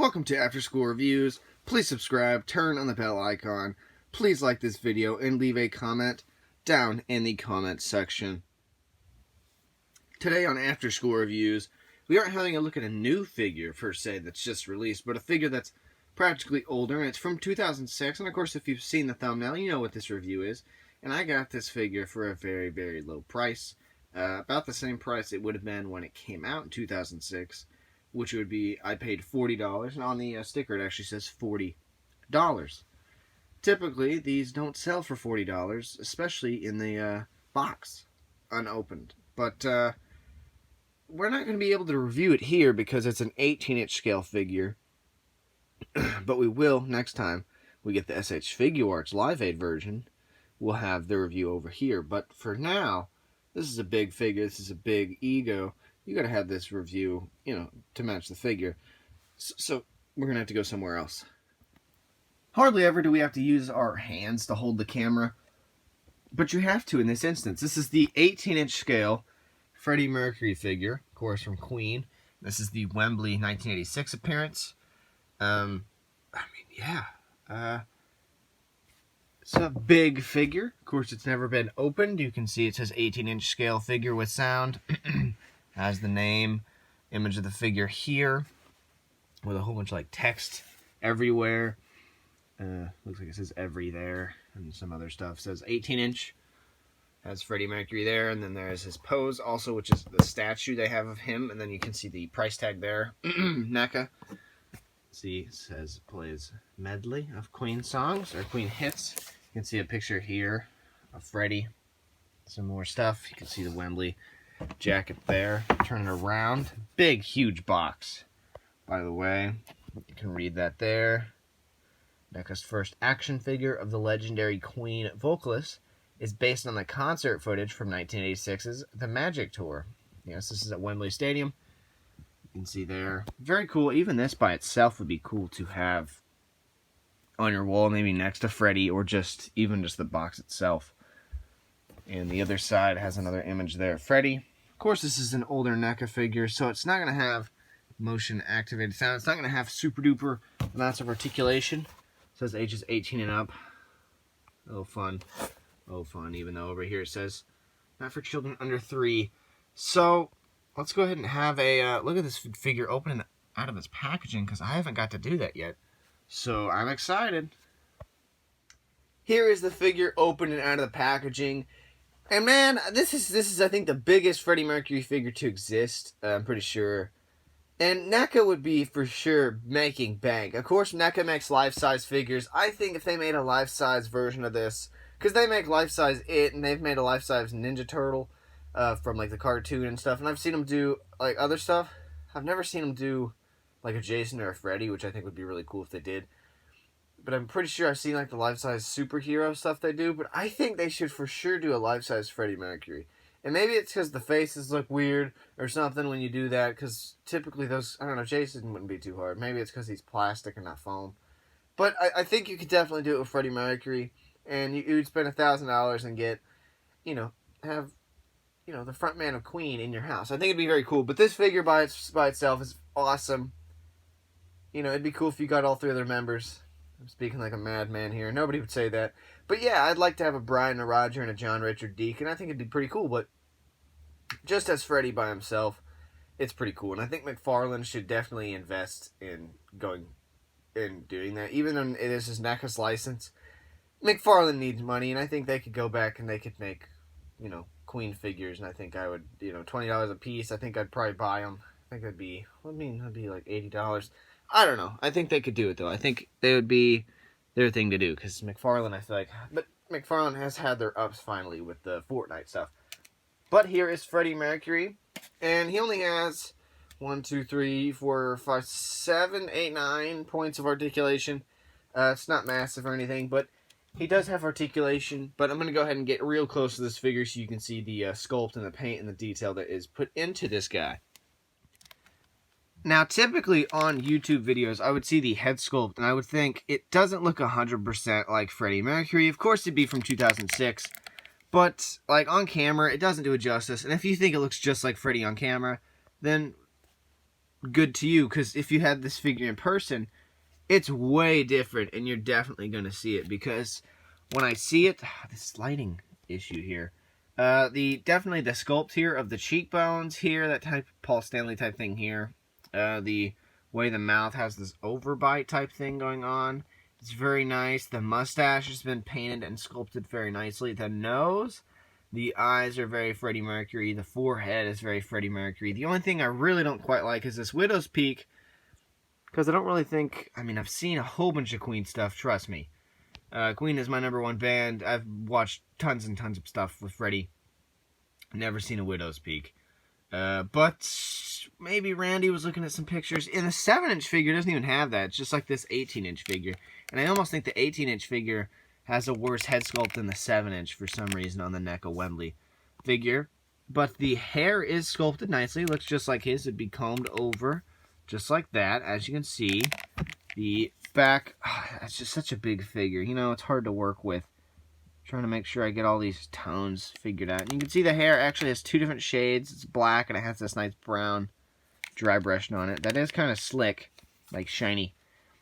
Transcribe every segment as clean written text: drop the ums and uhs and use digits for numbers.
Welcome to After School Reviews. Please subscribe, turn on the bell icon. Please like this video and leave a comment down in the comment section. Today on After School Reviews, we aren't having a look at a new figure per se that's just released, but a figure that's practically older, and it's from 2006. And of course, if you've seen the thumbnail, you know what this review is. And I got this figure for a very, very low price. About the same price it would have been when it came out in 2006. Which would be, I paid $40, and on the sticker it actually says $40. Typically, these don't sell for $40, especially in the box, unopened. But we're not going to be able to review it here because it's an 18-inch scale figure. But we will next time we get the SH Figuarts Live Aid version. We'll have the review over here. But for now, this is a big figure. This is a big ego. You got to have this review, to match the figure. So we're going to have to go somewhere else. Hardly ever do we have to use our hands to hold the camera, but you have to in this instance. This is the 18-inch scale Freddie Mercury figure, of course, from Queen. This is the Wembley 1986 appearance. It's a big figure. Of course, it's never been opened. You can see it says 18-inch scale figure with sound. Has the name, image of the figure here, with a whole bunch of text everywhere. Looks like it says every there, and some other stuff. It says 18-inch. Has Freddie Mercury there, and then there's his pose also, which is the statue they have of him, and then you can see the price tag there. NECA. See, it says plays medley of Queen songs, or Queen hits. You can see a picture here of Freddie. Some more stuff. You can see the Wembley jacket there. Turn it around. Big, huge box, by the way. You can read that there. NECA's first action figure of the legendary Queen vocalist is based on the concert footage from 1986's The Magic Tour. Yes, this is at Wembley Stadium. You can see there. Very cool. Even this by itself would be cool to have on your wall, maybe next to Freddie, or even just the box itself. And the other side has another image there of Freddie. Of course, this is an older NECA figure, so it's not going to have motion-activated sound. It's not going to have super-duper amounts of articulation. It says ages 18 and up. Oh, fun. Oh, fun, even though over here it says not for children under 3. So, let's go ahead and have a look at this figure opening out of its packaging, because I haven't got to do that yet. So, I'm excited. Here is the figure opening out of the packaging. And man, this is I think the biggest Freddie Mercury figure to exist. I'm pretty sure. And NECA would be for sure making bank. Of course, NECA makes life-size figures. I think if they made a life-size version of this, because they make life-size It, and they've made a life-size Ninja Turtle from the cartoon and stuff. And I've seen them do other stuff. I've never seen them do a Jason or a Freddie, which I think would be really cool if they did. But I'm pretty sure I've seen the life-size superhero stuff they do. But I think they should for sure do a life-size Freddie Mercury. And maybe it's because the faces look weird or something when you do that. Because typically those, I don't know, Jason wouldn't be too hard. Maybe it's because he's plastic and not foam. But I think you could definitely do it with Freddie Mercury. And you'd spend $1,000 and get, have, the front man of Queen in your house. I think it'd be very cool. But this figure by itself is awesome. It'd be cool if you got all 3 other members. I'm speaking like a madman here. Nobody would say that. But yeah, I'd like to have a Brian, a Roger, and a John Richard Deacon. I think it'd be pretty cool. But just as Freddie by himself, it's pretty cool. And I think McFarlane should definitely invest in doing that. Even though it is his NECA's license, McFarlane needs money. And I think they could go back and they could make, Queen figures. And I think I would, $20 a piece. I think I'd probably buy them. I think that'd be like $80. I don't know. I think they could do it, though. I think they would be their thing to do. Because McFarlane, I feel like... But McFarlane has had their ups, finally, with the Fortnite stuff. But here is Freddie Mercury. And he only has 1, 2, 3, 4, 5, 7, 8, 9 points of articulation. It's not massive or anything, but he does have articulation. But I'm going to go ahead and get real close to this figure so you can see the sculpt and the paint and the detail that is put into this guy. Now, typically on YouTube videos, I would see the head sculpt, and I would think it doesn't look 100% like Freddie Mercury. Of course, it'd be from 2006, but, on camera, it doesn't do it justice. And if you think it looks just like Freddie on camera, then good to you, because if you had this figure in person, it's way different, and you're definitely going to see it, because when I see it, this lighting issue here, definitely the sculpt here of the cheekbones here, that type Paul Stanley type thing here, the way the mouth has this overbite type thing going on, it's very nice. The mustache has been painted and sculpted very nicely. The nose, the eyes are very Freddie Mercury. The forehead is very Freddie Mercury. The only thing I really don't quite like is this Widow's Peak, because I don't really think, I mean, I've seen a whole bunch of Queen stuff, trust me. Queen is my #1 band. I've watched tons and tons of stuff with Freddie. Never seen a Widow's Peak. But maybe Randy was looking at some pictures. In the 7-inch figure, it doesn't even have that. It's just like this 18-inch figure. And I almost think the 18-inch figure has a worse head sculpt than the 7-inch for some reason on the NECA Wembley figure. But the hair is sculpted nicely. It looks just like his. It'd be combed over just like that. As you can see, the back, it's just such a big figure. You know, it's hard to work with. Trying to make sure I get all these tones figured out. And you can see the hair actually has 2 different shades. It's black and it has this nice brown dry brush on it. That is kind of slick, like shiny.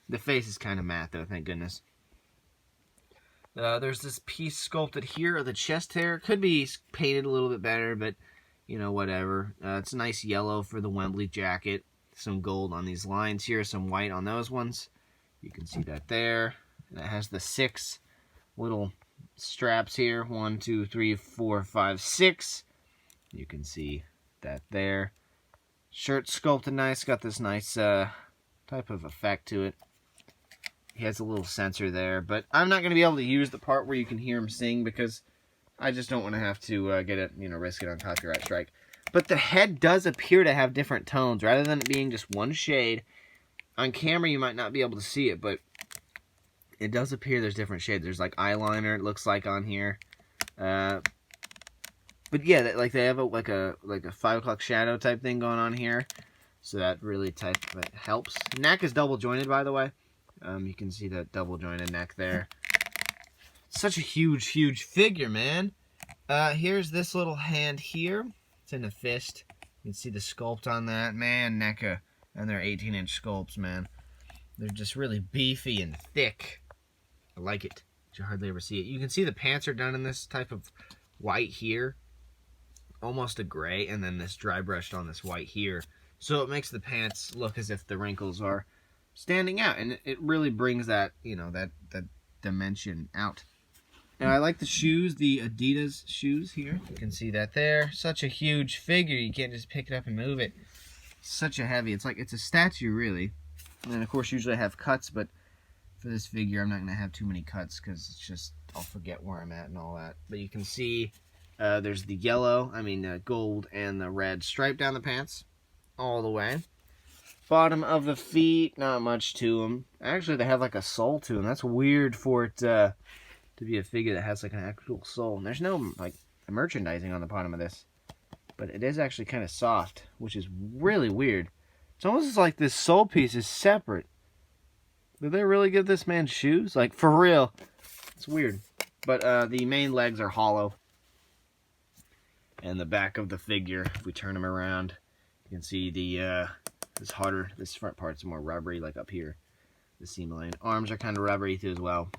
The face is kind of matte though, thank goodness. There's this piece sculpted here of the chest hair. Could be painted a little bit better, but you know, whatever. It's a nice yellow for the Wembley jacket. Some gold on these lines here, some white on those ones. You can see that there. And it has the 6 little straps here. 1, 2, 3, 4, 5, 6. You can see that there. Shirt sculpted nice. Got this nice type of effect to it. He has a little sensor there, but I'm not going to be able to use the part where you can hear him sing because I just don't want to have to get it, you know, risk it on copyright strike. But the head does appear to have different tones rather than it being just one shade. On camera, you might not be able to see it, but it does appear there's different shades. There's like eyeliner, it looks like on here. But yeah, like they have like a 5 o'clock shadow type thing going on here, so that really helps. Neck is double jointed, by the way. You can see that double jointed neck there. Such a huge, huge figure, man. Here's this little hand here. It's in a fist. You can see the sculpt on that. Man, NECA and their 18-inch sculpts, man. They're just really beefy and thick. I like it. You hardly ever see it. You can see the pants are done in this type of white here. Almost a gray, and then this dry brushed on this white here. So it makes the pants look as if the wrinkles are standing out, and it really brings that, you know, that dimension out. Now I like the shoes, the Adidas shoes here. You can see that there. Such a huge figure, you can't just pick it up and move it. Such a heavy, it's like it's a statue really. And then of course usually I have cuts, but for this figure I'm not going to have too many cuts because it's just, I'll forget where I'm at and all that. But you can see there's the yellow, gold and the red stripe down the pants all the way. Bottom of the feet, not much to them. Actually, they have like a sole to them. That's weird for it to be a figure that has like an actual sole. And there's no like merchandising on the bottom of this, but it is actually kind of soft, which is really weird. It's almost like this sole piece is separate. Did they really give this man shoes? Like for real? It's weird. But the main legs are hollow, and the back of the figure, if we turn him around, you can see the it's harder. This front part's more rubbery, like up here, the seam line. Arms are kind of rubbery too as well.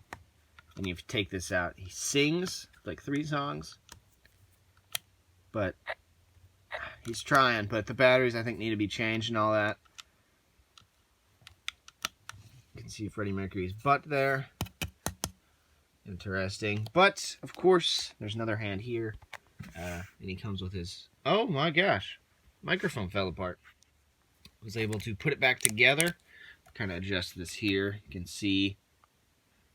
And you take this out, he sings like 3 songs, but he's trying. But the batteries I think need to be changed and all that. You can see Freddie Mercury's butt there. Interesting. But of course, there's another hand here, and he comes with his. Oh my gosh, microphone fell apart. Was able to put it back together. Kind of adjust this here. You can see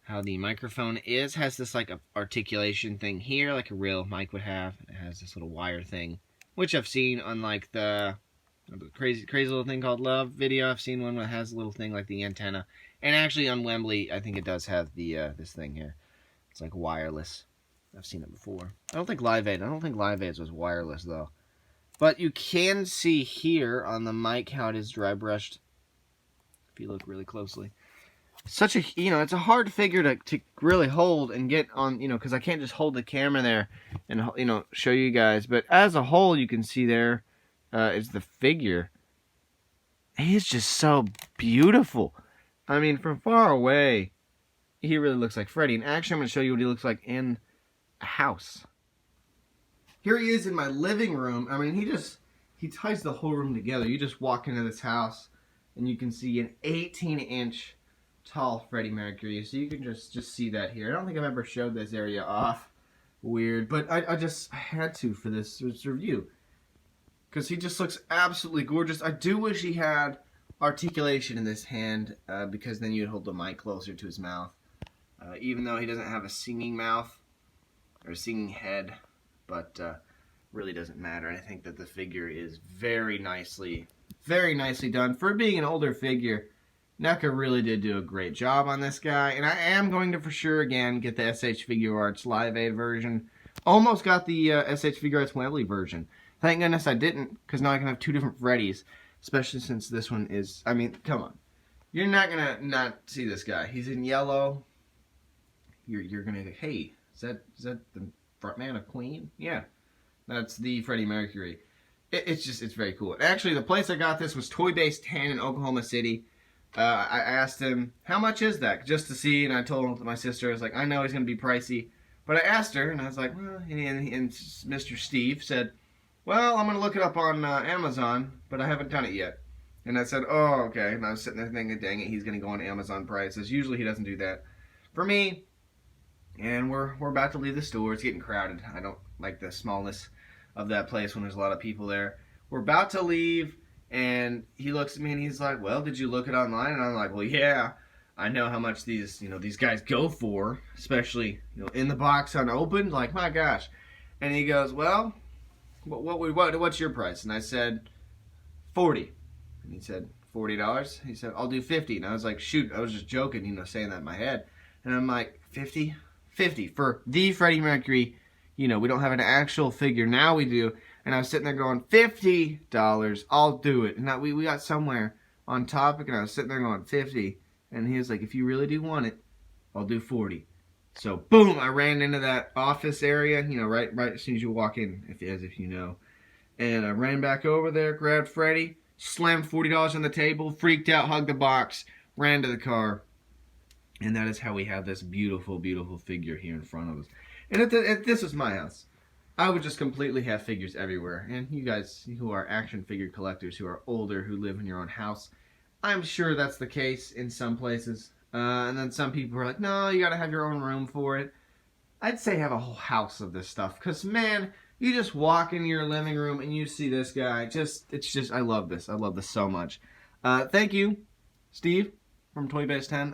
how the microphone has this like articulation thing here, like a real mic would have. It has this little wire thing, which I've seen on like the crazy little thing called Love video. I've seen one that has a little thing like the antenna, and actually on Wembley, I think it does have the this thing here. It's like wireless. I've seen it before. I don't think Live Aid was wireless though. But you can see here on the mic how it is dry brushed, if you look really closely. Such a, it's a hard figure to really hold and get on, because I can't just hold the camera there and, show you guys. But as a whole, you can see there is the figure. He's just so beautiful. I mean, from far away, he really looks like Freddie. And actually, I'm going to show you what he looks like in a house. Here he is in my living room. I mean, he ties the whole room together. You just walk into this house, and you can see an 18-inch tall Freddie Mercury. So you can just see that here. I don't think I've ever showed this area off. Weird. But I had to for this review. Because he just looks absolutely gorgeous. I do wish he had articulation in this hand, because then you'd hold the mic closer to his mouth. Even though he doesn't have a singing mouth or a singing head, but really doesn't matter. I think that the figure is very nicely done. For being an older figure, NECA really did do a great job on this guy, and I am going to for sure again get the SH Figure Arts Live Aid version. Almost got the SH Figure Arts Wembley version. Thank goodness I didn't, because now I can have two different Freddies, especially since this one is, I mean, come on. You're not going to not see this guy. He's in yellow. You're going to go, hey, is that the front man of Queen? Yeah, that's the Freddie Mercury. It's very cool. Actually, the place I got this was Toy Base 10 in Oklahoma City. I asked him, how much is that? Just to see, and I told my sister, I was like, I know he's going to be pricey. But I asked her, and I was like, well, and Mr. Steve said, well, I'm going to look it up on Amazon, but I haven't done it yet. And I said, oh, okay. And I was sitting there thinking, dang it, he's going to go on Amazon prices. Usually he doesn't do that. For me, and we're about to leave the store. It's getting crowded. I don't like the smallness of that place when there's a lot of people there. We're about to leave, and he looks at me and he's like, well, did you look it online? And I'm like, well, yeah. I know how much these guys go for, especially, in the box unopened. Like, my gosh. And he goes, well, what's your price? And I said, $40. And he said, $40? He said, I'll do $50. And I was like, shoot, I was just joking, saying that in my head. And I'm like, $50? $50 for the Freddie Mercury. We don't have an actual figure. Now we do. And I was sitting there going, $50. I'll do it. And we got somewhere on topic, and I was sitting there going, $50. And he was like, if you really do want it, I'll do $40. So, boom, I ran into that office area, right as soon as you walk in, as if you know. And I ran back over there, grabbed Freddie, slammed $40 on the table, freaked out, hugged the box, ran to the car. And that is how we have this beautiful, beautiful figure here in front of us. And if this was my house, I would just completely have figures everywhere. And you guys who are action figure collectors, who are older, who live in your own house, I'm sure that's the case in some places. And then some people are like, no, you gotta have your own room for it. I'd say have a whole house of this stuff. Because, man, you just walk into your living room and you see this guy. I love this. I love this so much. Thank you, Steve, from Toy Base 10.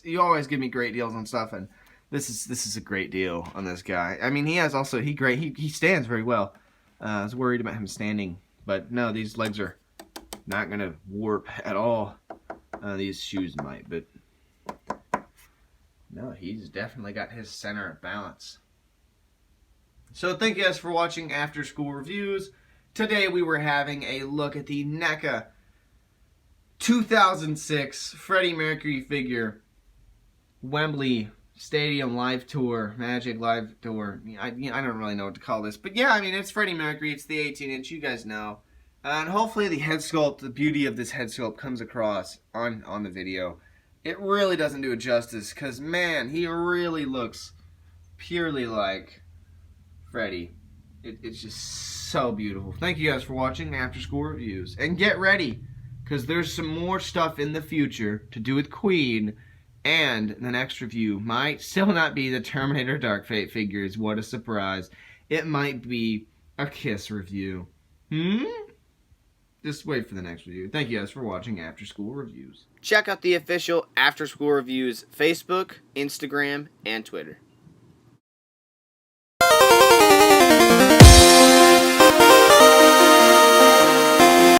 You always give me great deals on stuff, and this is a great deal on this guy. I mean, he stands very well. I was worried about him standing, but no, these legs are not gonna warp at all. These shoes might, but no, he's definitely got his center of balance. So thank you guys for watching After School Reviews. Today we were having a look at the NECA 2006 Freddie Mercury figure Wembley Stadium Live Tour, Magic Live Tour. I don't really know what to call this, but yeah, I mean, it's Freddie Mercury. It's the 18-inch, you guys know. And hopefully the head sculpt, the beauty of this head sculpt comes across on the video. It really doesn't do it justice, because, man, he really looks purely like Freddie. It's just so beautiful. Thank you guys for watching After School Reviews. And get ready, because there's some more stuff in the future to do with Queen, and the next review might still not be the Terminator Dark Fate figures. What a surprise. It might be a Kiss review. Just wait for the next review. Thank you guys for watching After School Reviews. Check out the official After School Reviews Facebook, Instagram, and Twitter.